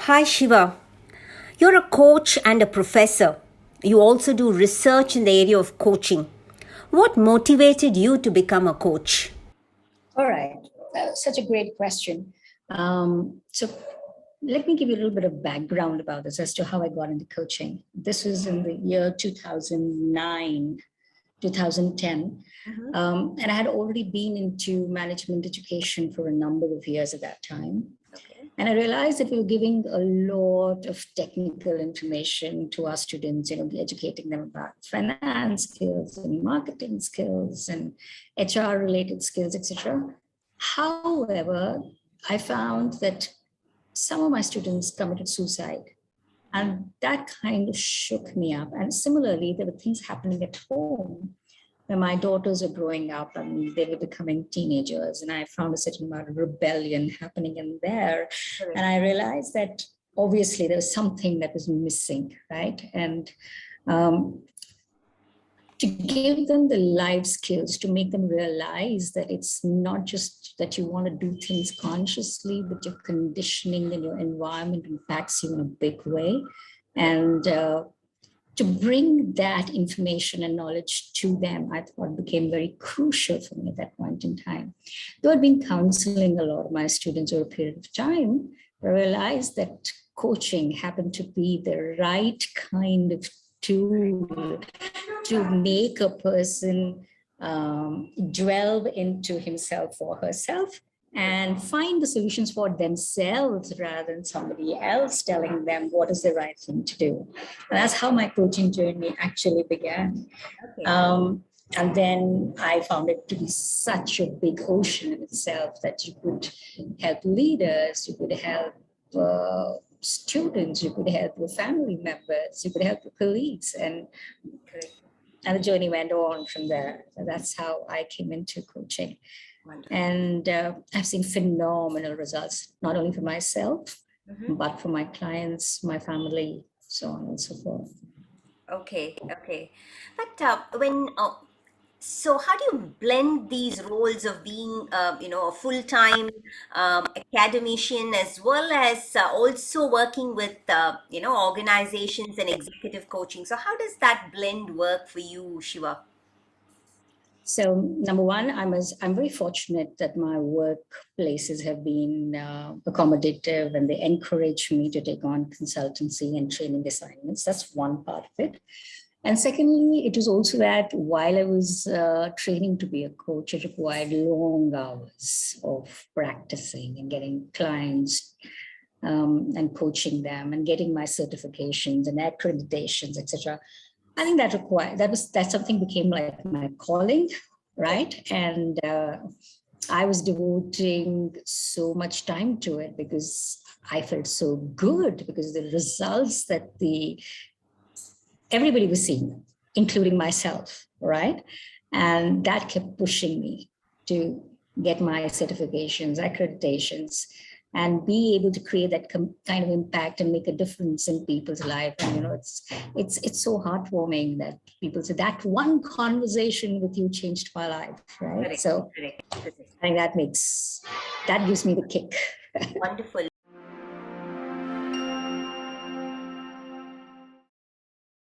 Hi Shiva, you're a coach and a professor. You also do research in the area of coaching. What motivated you to become a coach? All right, such a great question. So let me give you a little bit of background about this as to how I got into coaching. This was in the year 2009, 2010. And I had already been into management education for a number of years at that time. And I realized that we were giving a lot of technical information to our students, educating them about finance skills and marketing skills and HR related skills, etc. However, I found that some of my students committed suicide. And that kind of shook me up. And similarly, there were things happening at home when my daughters were growing up and they were becoming teenagers, and I found a certain amount of rebellion happening in there. And I realized that obviously there was something that was missing, right? And to give them the life skills, to make them realize that it's not just that you want to do things consciously, but your conditioning and your environment impacts you in a big way. And to bring that information and knowledge to them, I thought became very crucial for me at that point in time. Though I'd been counseling a lot of my students over a period of time, I realized that coaching happened to be the right kind of tool to make a person delve into himself or herself and find the solutions for themselves rather than somebody else telling them what is the right thing to do. And that's how my coaching journey actually began. And then I found it to be such a big ocean in itself that you could help leaders, you could help students, you could help your family members, you could help your colleagues, and the journey went on from there. So that's how I came into coaching. Wonderful. And I've seen phenomenal results, not only for myself, but for my clients, my family, so on and so forth. Okay. But so how do you blend these roles of being, a full-time academician as well as also working with, organizations and executive coaching? So how does that blend work for you, Shiva? So number one, I'm very fortunate that my workplaces have been accommodative, and they encourage me to take on consultancy and training assignments. That's one part of it. And secondly, it was also that while I was training to be a coach, it required long hours of practicing and getting clients and coaching them and getting my certifications and accreditations, etc. I think that's something became like my calling, right? And I was devoting so much time to it because I felt so good because the results that everybody was seeing, including myself, right? And that kept pushing me to get my certifications, accreditations, and be able to create that kind of impact and make a difference in people's life. And it's so heartwarming that people say that one conversation with you changed my life, right? Correct, So correct. I think that gives me the kick. Wonderful.